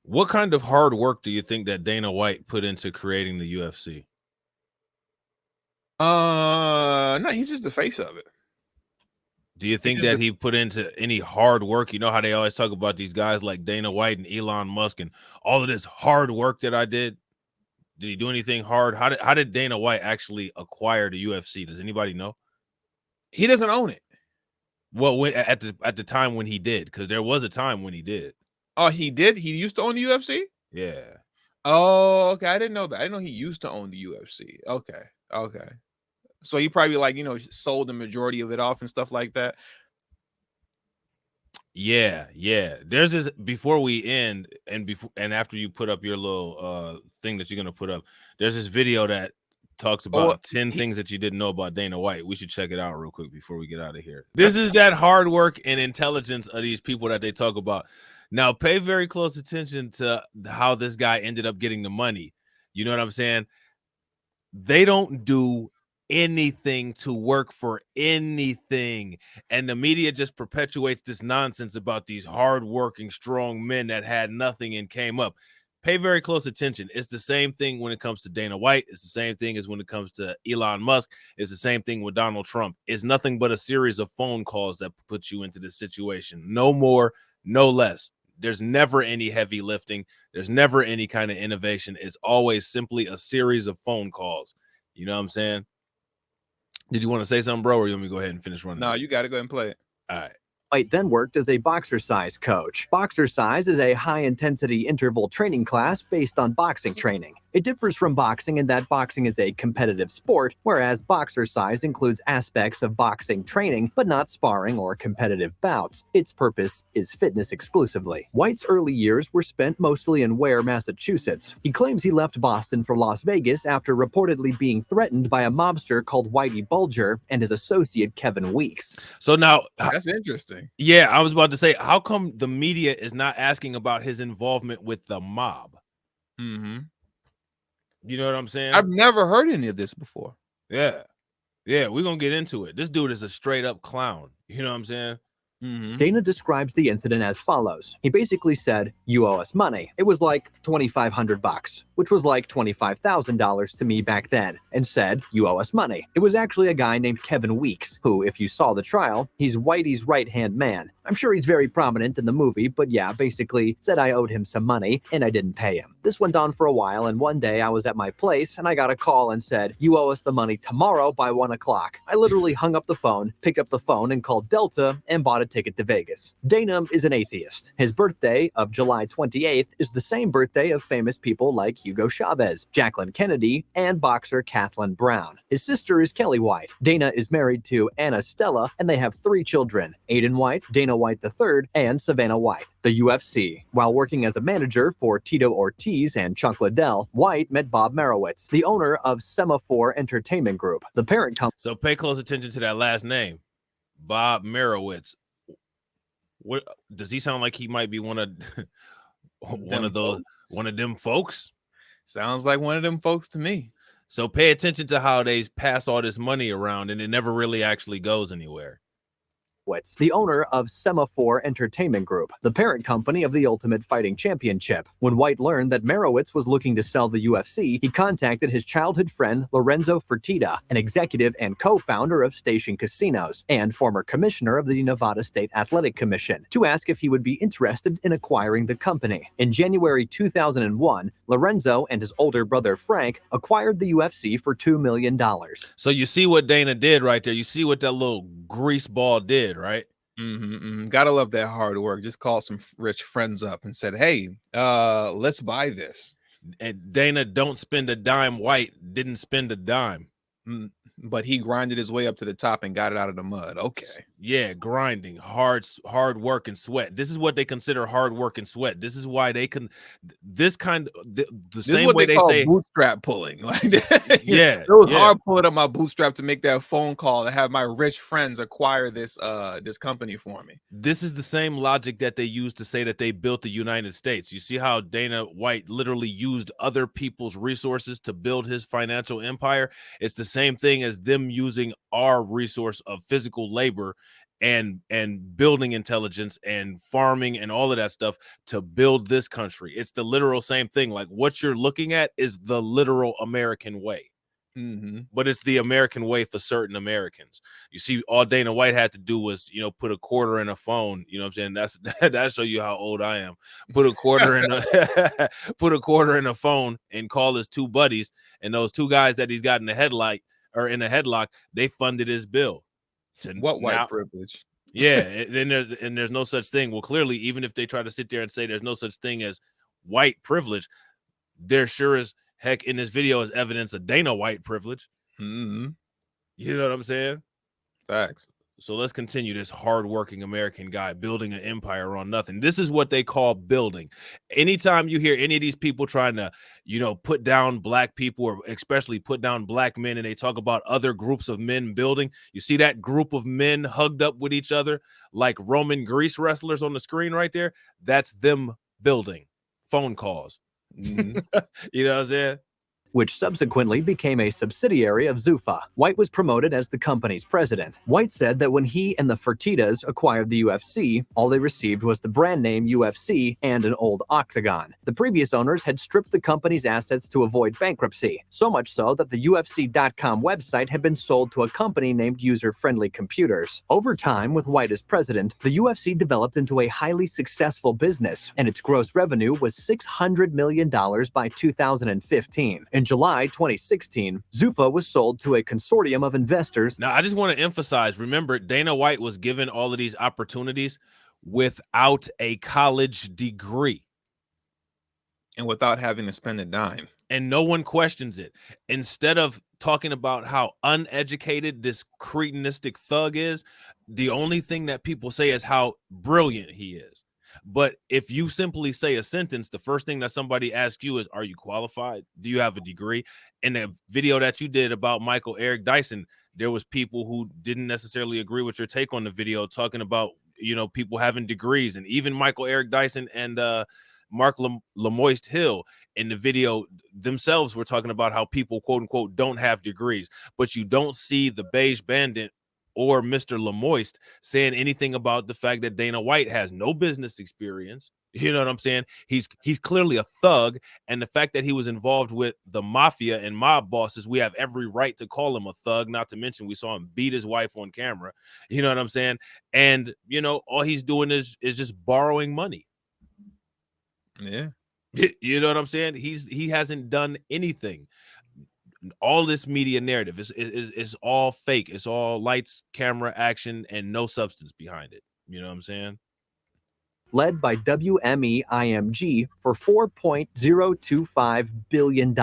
What kind of hard work do you think that Dana White put into creating the UFC? No, he's just the face of it. Do you He's think just that the he put into any hard work? You know how they always talk about these guys like Dana White and Elon Musk and all of this hard work that I did. Did he do anything hard? How did Dana White actually acquire the UFC? Does anybody know? he doesn't own it. Well, at the time when he did, because there was a time when he did. Oh, he did? He used to own the UFC? Yeah. Oh, okay. I didn't know that. I didn't know he used to own the UFC. Okay. Okay. So he probably sold the majority of it off and stuff like that. Yeah. There's this before we end and after you put up your little thing that you're gonna put up, there's this video that talks Oh, about 10 he, things that you didn't know about Dana White. We should check it out real quick before we get out of here. This is that hard work and intelligence of these people that they talk about. Now, pay very close attention to how this guy ended up getting the money. You know what I'm saying? They don't do anything to work for anything. And the media just perpetuates this nonsense about these hardworking, strong men that had nothing and came up. Pay very close attention. It's the same thing when it comes to Dana White. It's the same thing as when it comes to Elon Musk. It's the same thing with Donald Trump. It's nothing but a series of phone calls that put you into this situation. No more, no less. There's never any heavy lifting. There's never any kind of innovation. It's always simply a series of phone calls. You know what I'm saying? Did you want to say something, bro, or you want me to go ahead and finish running? No, you got to go ahead and play it. All right. White then worked as a boxercise coach. Boxercise is a high-intensity interval training class based on boxing training. It differs from boxing in that boxing is a competitive sport, whereas boxercise includes aspects of boxing training, but not sparring or competitive bouts. Its purpose is fitness exclusively. White's early years were spent mostly in Ware, Massachusetts. He claims he left Boston for Las Vegas after reportedly being threatened by a mobster called Whitey Bulger and his associate Kevin Weeks. So now, That's interesting. Yeah, I was about to say, how come the media is not asking about his involvement with the mob? Mm-hmm. You know what I'm saying? I've never heard any of this before. Yeah, we're gonna get into it. This dude is a straight up clown. You know what I'm saying? Mm-hmm. Dana describes the incident as follows. He basically said, "You owe us money." It was like $2,500, which was like $25,000 to me back then, and said, "You owe us money." It was actually a guy named Kevin Weeks, who, if you saw the trial, he's Whitey's right-hand man. I'm sure he's very prominent in the movie, but yeah, basically said I owed him some money, and I didn't pay him. This went on for a while, and one day I was at my place, and I got a call and said, "You owe us the money tomorrow by 1 o'clock. I literally hung up the phone, picked up the phone, and called Delta, and bought a ticket to Vegas. Dana is an atheist. His birthday of July 28th is the same birthday of famous people like Hugo Chavez, Jacqueline Kennedy, and boxer Kathleen Brown. His sister is Kelly White. Dana is married to Anna Stella, and they have 3 children, Aiden White, Dana White III, and Savannah White. The UFC. While working as a manager for Tito Ortiz and Chuck Liddell, White met Bob Merowitz, the owner of Semaphore Entertainment Group, the parent company. So pay close attention to that last name, Bob Merowitz. What does he sound like? He might be one of them folks. Sounds like one of them folks to me. So pay attention to how they pass all this money around and it never really actually goes anywhere. The owner of Semaphore Entertainment Group, the parent company of the Ultimate Fighting Championship. When White learned that Merowitz was looking to sell the UFC, he contacted his childhood friend Lorenzo Fertitta, an executive and co-founder of Station Casinos and former commissioner of the Nevada State Athletic Commission, to ask if he would be interested in acquiring the company. In January 2001, Lorenzo and his older brother Frank acquired the UFC for $2 million. So you see what Dana did right there. You see what that little grease ball did, right? Gotta love that hard work. Just called some rich friends up and said, "Hey, let's buy this." And Dana don't spend a dime. White didn't spend a dime. But he grinded his way up to the top and got it out of the mud. Okay. Yeah, grinding, hard work and sweat. This is what they consider hard work and sweat. This is why they can the same way they say bootstrap pulling. Like yeah, it was hard pulling up my bootstrap to make that phone call to have my rich friends acquire this this company for me. This is the same logic that they use to say that they built the United States. You see how Dana White literally used other people's resources to build his financial empire? It's the same thing as them using our resource of physical labor and building intelligence and farming and all of that stuff to build this country. It's the literal same thing. Like what you're looking at is the literal American way. But it's the American way for certain Americans. You see, all Dana White had to do was, put a quarter in a phone. You know what I'm saying? That show you how old I am. Put a quarter in a phone and call his two buddies, and those two guys that he's got in the headlock, they funded his bill. What white privilege? Yeah, and there's no such thing. Well, clearly, even if they try to sit there and say there's no such thing as white privilege, there sure is heck in this video is evidence of Dana White privilege. You know what I'm saying? Facts. So let's continue this hardworking American guy building an empire on nothing. This is what they call building. Anytime you hear any of these people trying to, put down black people, or especially put down black men, and they talk about other groups of men building, you see that group of men hugged up with each other like Roman Grease wrestlers on the screen right there? That's them building. Phone calls. You know what I'm saying? Which subsequently became a subsidiary of Zuffa. White was promoted as the company's president. White said that when he and the Fertittas acquired the UFC, all they received was the brand name UFC and an old octagon. The previous owners had stripped the company's assets to avoid bankruptcy, so much so that the UFC.com website had been sold to a company named User Friendly Computers. Over time, with White as president, the UFC developed into a highly successful business, and its gross revenue was $600 million by 2015. In July 2016, Zuffa was sold to a consortium of investors. Now, I just want to emphasize, remember, Dana White was given all of these opportunities without a college degree. And without having to spend a dime. And no one questions it. Instead of talking about how uneducated this cretinistic thug is, the only thing that people say is how brilliant he is. But if you simply say a sentence, the first thing that somebody asks you is, are you qualified? Do you have a degree? In the video that you did about Michael Eric Dyson, there was people who didn't necessarily agree with your take on the video, talking about, people having degrees. And even Michael Eric Dyson and Mark Lamoist Hill in the video themselves were talking about how people, quote unquote, don't have degrees. But you don't see the Beige Bandit or Mr. Lamoist saying anything about the fact that Dana White has no business experience. You know what I'm saying? He's clearly a thug, and the fact that he was involved with the mafia and mob bosses, we have every right to call him a thug, not to mention we saw him beat his wife on camera. You know what I'm saying? And, all he's doing is just borrowing money. Yeah. You know what I'm saying? He hasn't done anything. All this media narrative is all fake. It's all lights, camera, action, and no substance behind it. You know what I'm saying? Led by WME-IMG for $4.025 billion.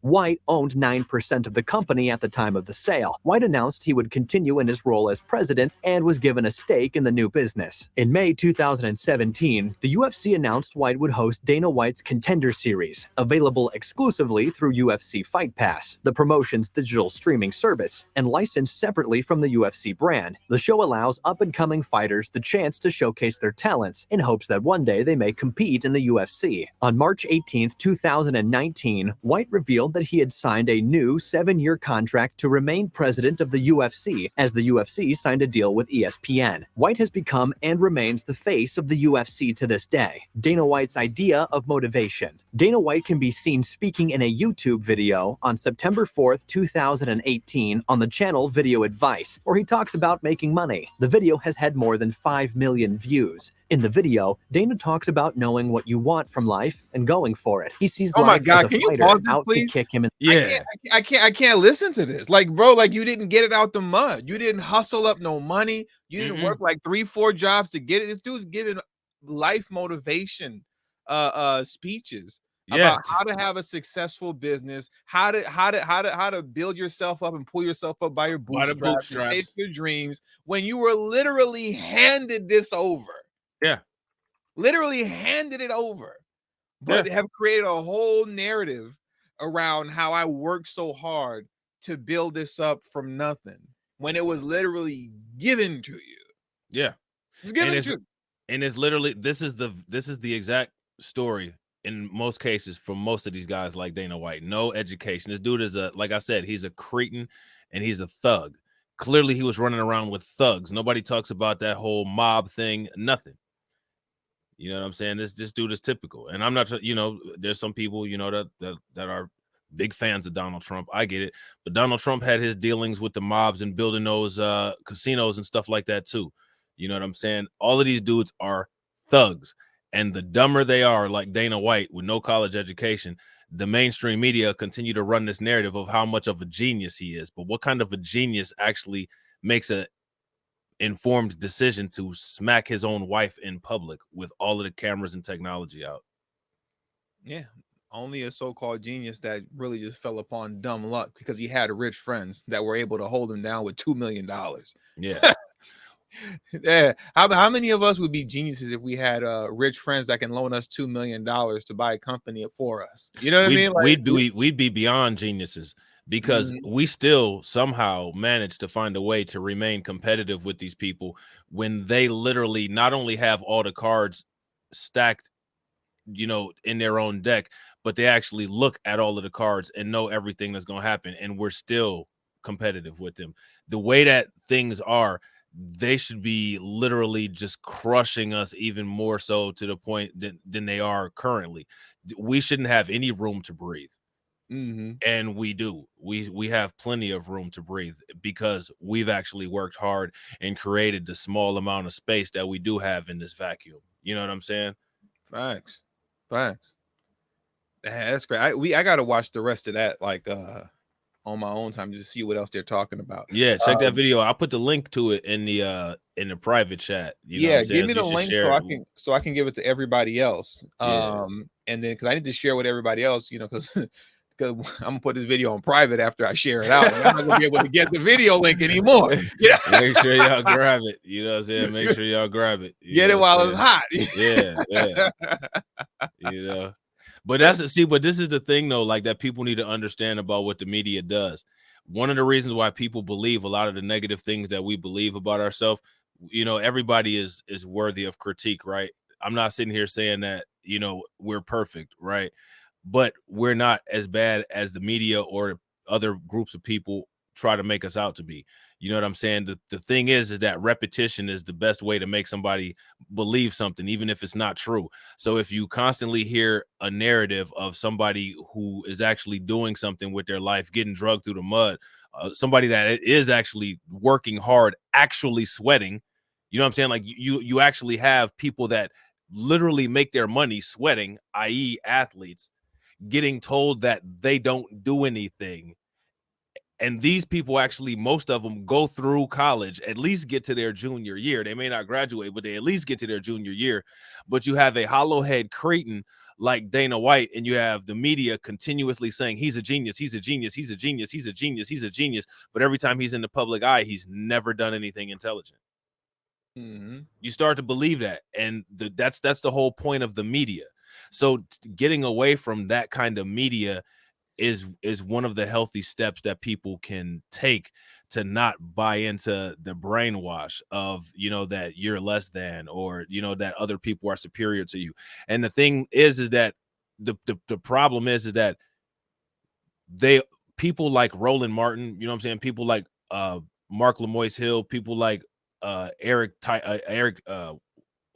White owned 9% of the company at the time of the sale. White announced he would continue in his role as president and was given a stake in the new business. In May 2017, the UFC announced White would host Dana White's Contender Series, available exclusively through UFC Fight Pass, the promotion's digital streaming service, and licensed separately from the UFC brand. The show allows up-and-coming fighters the chance to showcase their talents in hopes that one day they may compete in the UFC. On March 18, 2019, White revealed that he had signed a new 7-year contract to remain president of the UFC, as the UFC signed a deal with ESPN. White has become and remains the face of the UFC to this day. Dana White's idea of motivation. Dana White can be seen speaking in a YouTube video on September 4, 2018 on the channel Video Advice, where he talks about making money. The video has had more than 5 million views. In the video, Dana talks about knowing what you want from life and going for it. He sees life as a fighter out to kick him in. Yeah, I can't listen to this. Like, bro, like you didn't get it out the mud. You didn't hustle up no money. You didn't work like 3-4 jobs to get it. This dude's giving life motivation speeches about how to have a successful business, how to build yourself up and pull yourself up by your bootstraps, and chase your dreams when you were literally handed this over. Yeah. Literally handed it over. But have created a whole narrative around how I worked so hard to build this up from nothing when it was literally given to you. Yeah. It's given to you. And it's literally this is the exact story in most cases for most of these guys like Dana White. No education. This dude is like I said, he's a cretin and he's a thug. Clearly, he was running around with thugs. Nobody talks about that whole mob thing. Nothing. You know what I'm saying? This dude is typical. And I'm not, there's some people, that are big fans of Donald Trump. I get it. But Donald Trump had his dealings with the mobs and building those casinos and stuff like that too. You know what I'm saying? All of these dudes are thugs. And the dumber they are, like Dana White with no college education, the mainstream media continue to run this narrative of how much of a genius he is. But what kind of a genius actually makes a informed decision to smack his own wife in public with all of the cameras and technology out? Yeah, only a so-called genius that really just fell upon dumb luck because he had rich friends that were able to hold him down with $2 million. Yeah. Yeah. How many of us would be geniuses if we had rich friends that can loan us $2 million to buy a company for us? You know what I mean? Like, we'd be beyond geniuses, because we still somehow manage to find a way to remain competitive with these people when they literally not only have all the cards stacked, in their own deck, but they actually look at all of the cards and know everything that's going to happen, and we're still competitive with them. The way that things are, they should be literally just crushing us even more so, to the point than they are currently. We shouldn't have any room to breathe. And we do. We have plenty of room to breathe because we've actually worked hard and created the small amount of space that we do have in this vacuum. You know what I'm saying? Facts. That's great. I gotta watch the rest of that on my own time just to see what else they're talking about. Yeah, check that video. I'll put the link to it in the private chat. Give me the link so I can give it to everybody else. Yeah. And then because I need to share with everybody else, because I'm gonna put this video on private after I share it out. I'm not gonna be able to get the video link anymore. Yeah. Make sure y'all grab it. You know what I'm saying? Make sure y'all grab it. Get it while it's hot. Yeah. But but this is the thing though, like, that people need to understand about what the media does. One of the reasons why people believe a lot of the negative things that we believe about ourselves, everybody is worthy of critique, right? I'm not sitting here saying that, we're perfect, right? But we're not as bad as the media or other groups of people try to make us out to be. You know what I'm saying? The thing is that repetition is the best way to make somebody believe something, even if it's not true. So if you constantly hear a narrative of somebody who is actually doing something with their life, getting drugged through the mud, somebody that is actually working hard, actually sweating, you know what I'm saying? Like, you actually have people that literally make their money sweating, i.e. athletes, getting told that they don't do anything. And these people actually, most of them go through college, at least get to their junior year. They may not graduate, but they at least get to their junior year. But you have a hollowhead cretin like Dana White, and you have the media continuously saying he's a genius, he's a genius, he's a genius, he's a genius, he's a genius. But every time he's in the public eye, he's never done anything intelligent. You start to believe that. And that's the whole point of the media. So getting away from that kind of media is one of the healthy steps that people can take to not buy into the brainwash of, that you're less than, or, that other people are superior to you. And the thing is that the problem is that people like Roland Martin, you know what I'm saying? People like Mark Lemoyce Hill, people like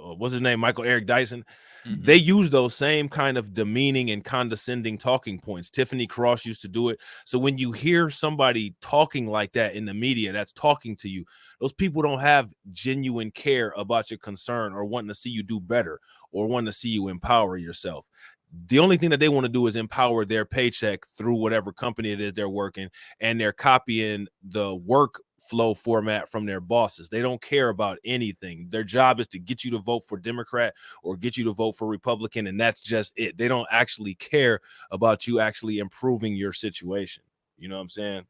what's his name? Michael Eric Dyson. They use those same kind of demeaning and condescending talking points. Tiffany Cross used to do it. So when you hear somebody talking like that in the media, that's talking to you, those people don't have genuine care about your concern or wanting to see you do better or wanting to see you empower yourself. The only thing that they want to do is empower their paycheck through whatever company it is they're working, and they're copying the workflow format from their bosses. They don't care about anything. Their job is to get you to vote for Democrat or get you to vote for Republican, and that's just it. They don't actually care about you actually improving your situation. You know what I'm saying?